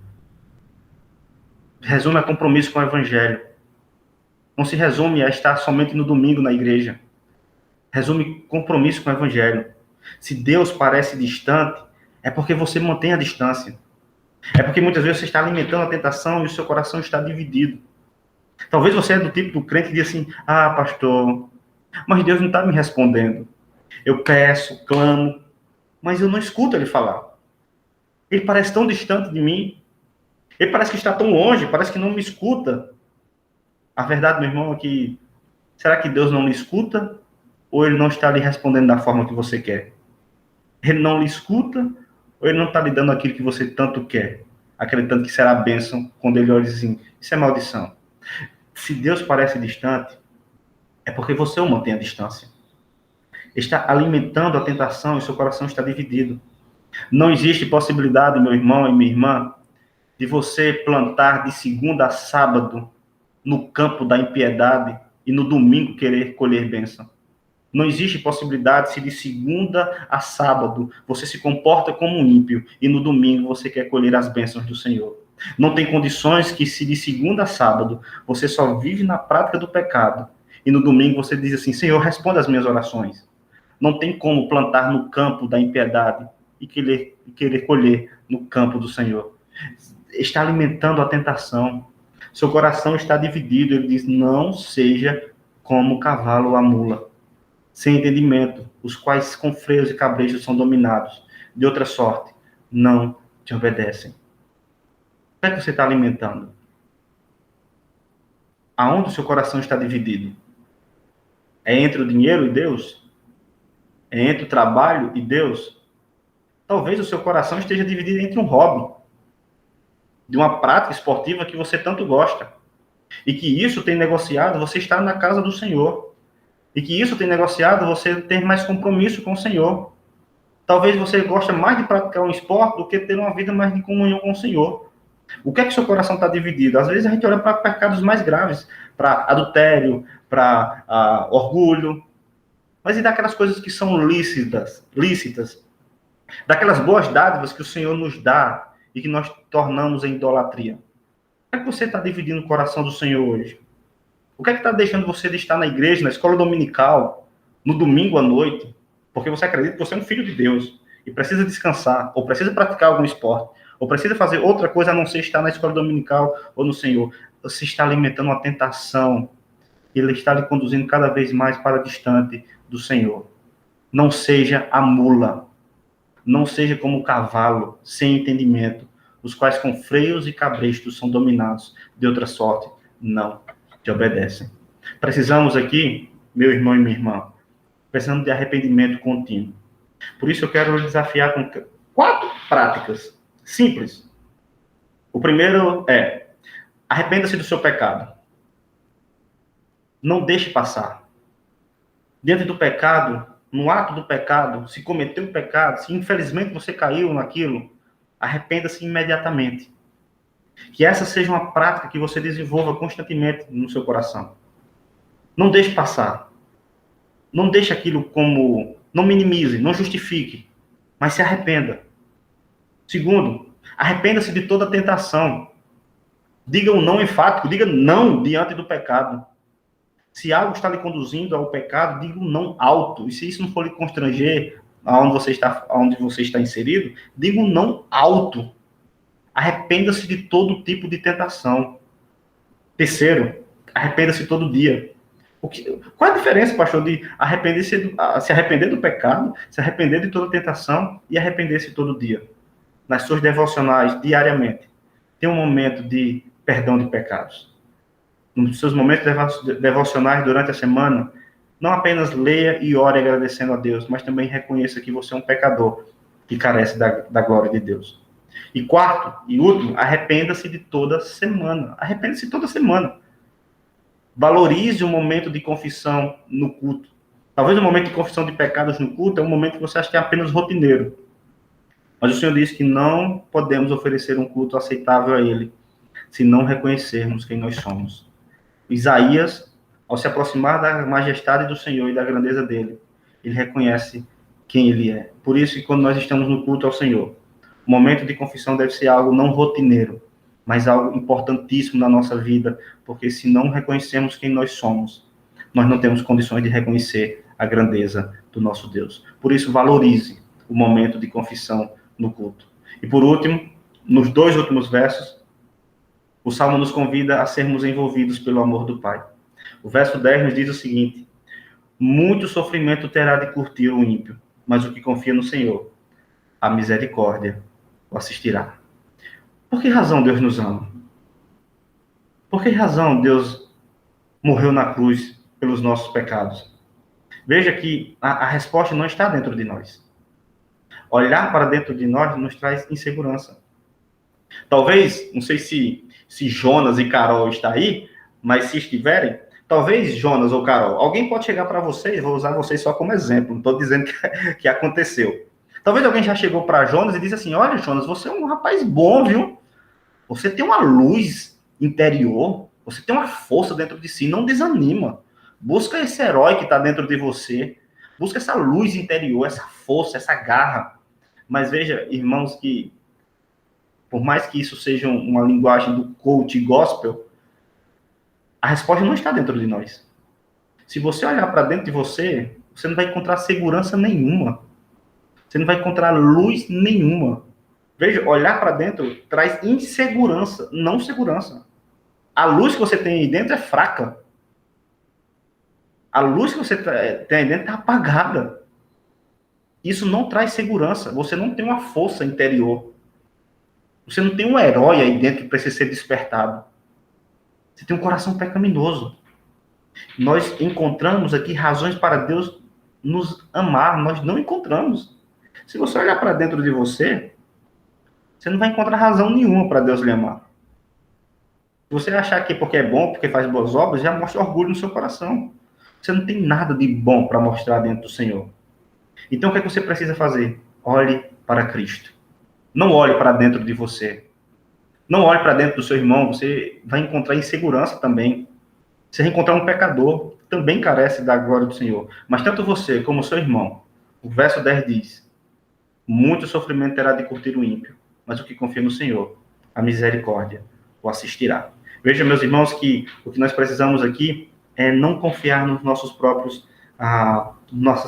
Speaker 1: Resume a compromisso com o Evangelho. Não se resume a estar somente no domingo na igreja. Resume compromisso com o Evangelho. Se Deus parece distante, é porque você mantém a distância. É porque muitas vezes você está alimentando a tentação e o seu coração está dividido. Talvez você é do tipo do crente que diz assim: pastor, mas Deus não está me respondendo. Eu peço, clamo, mas eu não escuto ele falar. Ele parece tão distante de mim. Ele parece que está tão longe, parece que não me escuta. A verdade, meu irmão, é que será que Deus não lhe escuta? Ou ele não está lhe respondendo da forma que você quer? Ele não lhe escuta? Ou ele não está lhe dando aquilo que você tanto quer? Acreditando que será bênção, quando ele olha assim: isso é maldição. Se Deus parece distante, é porque você o mantém à distância. Está alimentando a tentação e seu coração está dividido. Não existe possibilidade, meu irmão e minha irmã, de você plantar de segunda a sábado no campo da impiedade e no domingo querer colher bênção. Não existe possibilidade se de segunda a sábado você se comporta como um ímpio e no domingo você quer colher as bênçãos do Senhor. Não tem condições que se de segunda a sábado você só vive na prática do pecado e no domingo você diz assim: Senhor, responda as minhas orações. Não tem como plantar no campo da impiedade e querer colher no campo do Senhor. Está alimentando a tentação. Seu coração está dividido. Ele diz: não seja como o cavalo ou a mula, sem entendimento, os quais com freios e cabrejos são dominados. De outra sorte, não te obedecem. O que é que você está alimentando? Aonde o seu coração está dividido? É entre o dinheiro e Deus? É entre o trabalho e Deus? Talvez o seu coração esteja dividido entre um hobby, de uma prática esportiva que você tanto gosta, e que isso tem negociado você estar na casa do Senhor, e que isso tem negociado você ter mais compromisso com o Senhor. Talvez você goste mais de praticar um esporte do que ter uma vida mais de comunhão com o Senhor. O que é que seu coração está dividido? Às vezes a gente olha para pecados mais graves, para adultério, para orgulho, mas e daquelas coisas que são lícitas, daquelas boas dádivas que o Senhor nos dá e que nós tornamos em idolatria? O que é que você está dividindo o coração do Senhor hoje? O que é que está deixando você de estar na igreja, na escola dominical, no domingo à noite, porque você acredita que você é um filho de Deus e precisa descansar, ou precisa praticar algum esporte, ou precisa fazer outra coisa a não ser estar na escola dominical ou no Senhor? Você está alimentando uma tentação, ele está lhe conduzindo cada vez mais para distante do Senhor. Não seja a mula, não seja como o cavalo, sem entendimento, os quais com freios e cabrestos são dominados, de outra sorte não te obedecem. Precisamos aqui, meu irmão e minha irmã, precisamos de arrependimento contínuo. Por isso eu quero lhe desafiar com 4 práticas simples. O primeiro é: arrependa-se do seu pecado. Não deixe passar. Diante do pecado, no ato do pecado, se cometeu o pecado, se infelizmente você caiu naquilo, arrependa-se imediatamente. Que essa seja uma prática que você desenvolva constantemente no seu coração. Não deixe passar. Não deixe aquilo como... Não minimize, não justifique, mas se arrependa. Segundo, arrependa-se de toda tentação. Diga um não enfático, diga não diante do pecado. Se algo está lhe conduzindo ao pecado, diga um não alto. E se isso não for lhe constranger aonde você está inserido, diga um não alto. Arrependa-se de todo tipo de tentação. Terceiro, arrependa-se todo dia. Qual é a diferença, pastor, de se arrepender do pecado, se arrepender de toda tentação e arrepender-se todo dia? Nas suas devocionais, diariamente, tem um momento de perdão de pecados. Nos seus momentos devocionais durante a semana, não apenas leia e ore agradecendo a Deus, mas também reconheça que você é um pecador que carece da glória de Deus. E quarto e último, arrependa-se de toda semana. Arrependa-se toda semana. Valorize o momento de confissão no culto. Talvez o momento de confissão de pecados no culto é um momento que você acha que é apenas rotineiro. Mas o Senhor disse que não podemos oferecer um culto aceitável a Ele, se não reconhecermos quem nós somos. Isaías, ao se aproximar da majestade do Senhor e da grandeza dele, ele reconhece quem ele é. Por isso que quando nós estamos no culto ao Senhor, o momento de confissão deve ser algo não rotineiro, mas algo importantíssimo na nossa vida, porque se não reconhecemos quem nós somos, nós não temos condições de reconhecer a grandeza do nosso Deus. Por isso, valorize o momento de confissão no culto. E por último, nos 2 últimos versos, o Salmo nos convida a sermos envolvidos pelo amor do Pai. O verso 10 nos diz o seguinte: muito sofrimento terá de curtir o ímpio, mas o que confia no Senhor, a misericórdia o assistirá. Por que razão Deus nos ama? Por que razão Deus morreu na cruz pelos nossos pecados? Veja que a resposta não está dentro de nós. Olhar para dentro de nós nos traz insegurança. Talvez, não sei se Jonas e Carol estão aí, mas se estiverem, talvez Jonas ou Carol, alguém pode chegar para vocês, vou usar vocês só como exemplo, não estou dizendo que aconteceu. Talvez alguém já chegou para Jonas e disse assim: olha, Jonas, você é um rapaz bom, viu? Você tem uma luz interior, você tem uma força dentro de si, não desanima. Busca esse herói que está dentro de você, busca essa luz interior, essa força, essa garra. Mas veja, irmãos, que por mais que isso seja uma linguagem do coach gospel, a resposta não está dentro de nós. Se você olhar para dentro de você, você não vai encontrar segurança nenhuma. Você não vai encontrar luz nenhuma. Veja, olhar para dentro traz insegurança, não segurança. A luz que você tem aí dentro é fraca. A luz que você tem aí dentro está apagada. Isso não traz segurança. Você não tem uma força interior. Você não tem um herói aí dentro que precisa ser despertado. Você tem um coração pecaminoso. Nós encontramos aqui razões para Deus nos amar. Nós não encontramos. Se você olhar para dentro de você, você não vai encontrar razão nenhuma para Deus lhe amar. Se você achar que porque é bom, porque faz boas obras, já mostra orgulho no seu coração. Você não tem nada de bom para mostrar dentro do Senhor. Então, o que é que você precisa fazer? olhe para Cristo. Não olhe para dentro de você. Não olhe para dentro do seu irmão, você vai encontrar insegurança também. Você vai encontrar um pecador, que também carece da glória do Senhor. Mas tanto você como o seu irmão, o verso 10 diz, muito sofrimento terá de curtir o ímpio, mas o que confia no Senhor, a misericórdia o assistirá. Veja, meus irmãos, que o que nós precisamos aqui é não confiar nos nossas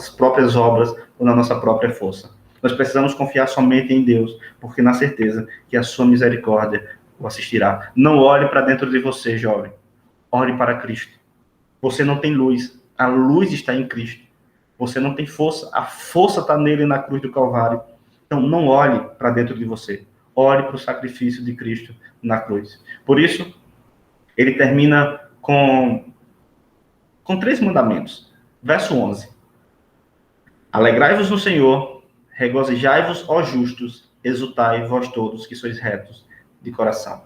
Speaker 1: próprias obras ou na nossa própria força. Nós precisamos confiar somente em Deus, porque na certeza que a sua misericórdia o assistirá. Não olhe para dentro de você, jovem. Olhe para Cristo. Você não tem luz. A luz está em Cristo. Você não tem força. A força está nele na cruz do Calvário. Então, não olhe para dentro de você. Olhe para o sacrifício de Cristo na cruz. Por isso, ele termina com 3 mandamentos. Verso 11. Alegrai-vos no Senhor, regozijai-vos, ó justos, exultai vós todos que sois retos de coração.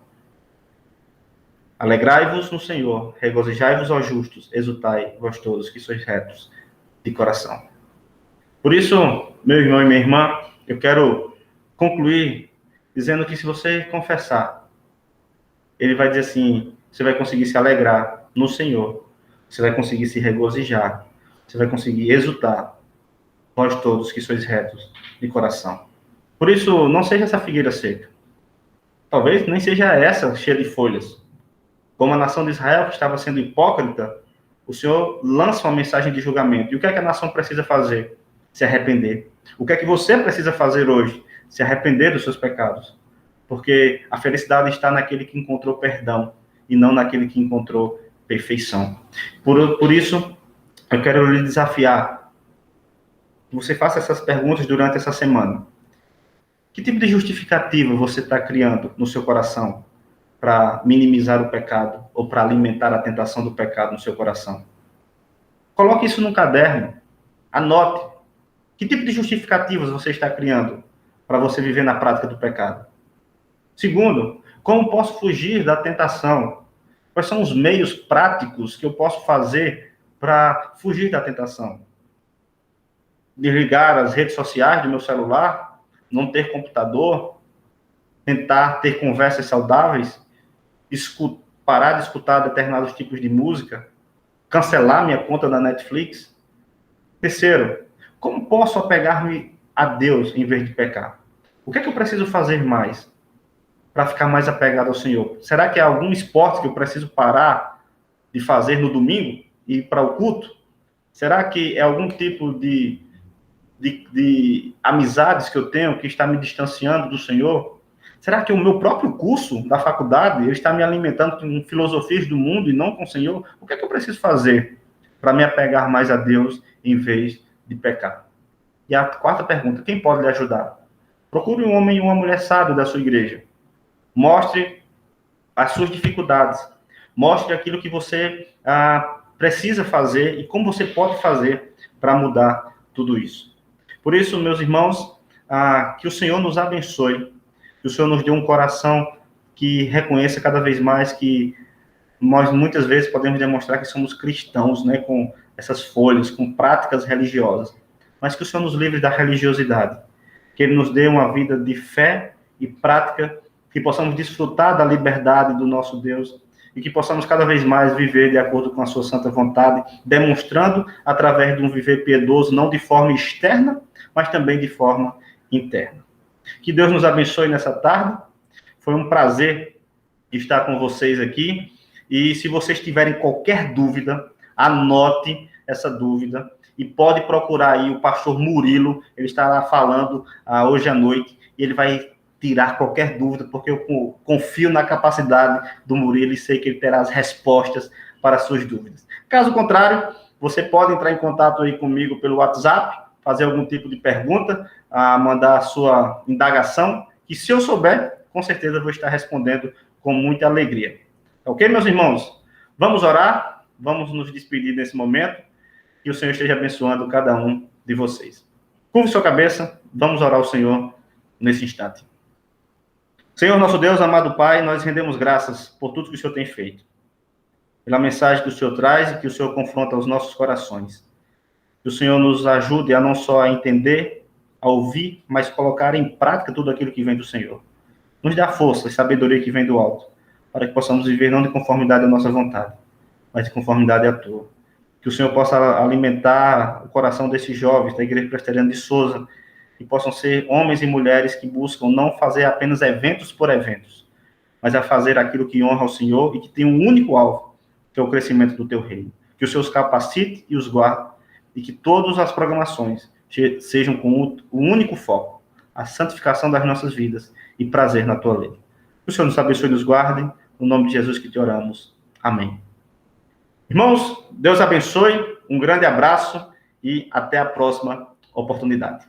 Speaker 1: Alegrai-vos no Senhor, regozijai-vos, ó justos, exultai vós todos que sois retos de coração. Por isso, meu irmão e minha irmã, eu quero concluir dizendo que se você confessar, ele vai dizer assim, você vai conseguir se alegrar no Senhor, você vai conseguir se regozijar, você vai conseguir exultar, vós todos que sois retos de coração. Por isso, não seja essa figueira seca. Talvez nem seja essa cheia de folhas. Como a nação de Israel, que estava sendo hipócrita, o Senhor lança uma mensagem de julgamento. E o que é que a nação precisa fazer? Se arrepender. O que é que você precisa fazer hoje? Se arrepender dos seus pecados. Porque a felicidade está naquele que encontrou perdão e não naquele que encontrou perfeição. Por isso, eu quero lhe desafiar que você faça essas perguntas durante essa semana. Que tipo de justificativa você está criando no seu coração para minimizar o pecado ou para alimentar a tentação do pecado no seu coração? Coloque isso num caderno. Anote. Que tipo de justificativas você está criando para você viver na prática do pecado? Segundo, como posso fugir da tentação? Quais são os meios práticos que eu posso fazer para fugir da tentação? Desligar as redes sociais do meu celular? Não ter computador? Tentar ter conversas saudáveis? Parar de escutar determinados tipos de música? Cancelar minha conta da Netflix? Terceiro, como posso apegar-me a Deus em vez de pecar? O que é que eu preciso fazer mais para ficar mais apegado ao Senhor? Será que há algum esporte que eu preciso parar de fazer no domingo e ir para o culto? Será que é algum tipo de amizades que eu tenho que está me distanciando do Senhor? Será que o meu próprio curso da faculdade ele está me alimentando com filosofias do mundo e não com o Senhor? O que é que eu preciso fazer para me apegar mais a Deus em vez de pecar? E a quarta pergunta, quem pode lhe ajudar? Procure um homem e uma mulher sábio da sua igreja. Mostre as suas dificuldades. Mostre aquilo que você precisa fazer e como você pode fazer para mudar tudo isso. Por isso, meus irmãos, que o Senhor nos abençoe, que o Senhor nos dê um coração que reconheça cada vez mais que nós muitas vezes podemos demonstrar que somos cristãos, né, com essas folhas, com práticas religiosas, mas que o Senhor nos livre da religiosidade, que Ele nos dê uma vida de fé e prática, que possamos desfrutar da liberdade do nosso Deus e que possamos cada vez mais viver de acordo com a sua santa vontade, demonstrando através de um viver piedoso, não de forma externa, mas também de forma interna. Que Deus nos abençoe nessa tarde. Foi um prazer estar com vocês aqui. E se vocês tiverem qualquer dúvida, anote essa dúvida e pode procurar aí o pastor Murilo. Ele estará falando hoje à noite e ele vai tirar qualquer dúvida, porque eu confio na capacidade do Murilo e sei que ele terá as respostas para as suas dúvidas. Caso contrário, você pode entrar em contato aí comigo pelo WhatsApp, fazer algum tipo de pergunta, mandar a sua indagação, e se eu souber, com certeza eu vou estar respondendo com muita alegria. Ok, meus irmãos? Vamos orar, vamos nos despedir nesse momento, que o Senhor esteja abençoando cada um de vocês. Curve sua cabeça, vamos orar ao Senhor nesse instante. Senhor, nosso Deus, amado Pai, nós rendemos graças por tudo que o Senhor tem feito, pela mensagem que o Senhor traz e que o Senhor confronta os nossos corações. Que o Senhor nos ajude a não só a entender, a ouvir, mas colocar em prática tudo aquilo que vem do Senhor. Nos dá força e sabedoria que vem do alto, para que possamos viver não de conformidade à nossa vontade, mas de conformidade à tua. Que o Senhor possa alimentar o coração desses jovens da Igreja Presbiteriana de Souza, que possam ser homens e mulheres que buscam não fazer apenas eventos por eventos, mas a fazer aquilo que honra ao Senhor e que tem um único alvo, que é o crescimento do teu reino. Que o Senhor os capacite e os guarde, e que todas as programações sejam com o único foco, a santificação das nossas vidas e prazer na tua lei. Que o Senhor nos abençoe e nos guarde, no nome de Jesus que te oramos. Amém. Irmãos, Deus abençoe, um grande abraço e até a próxima oportunidade.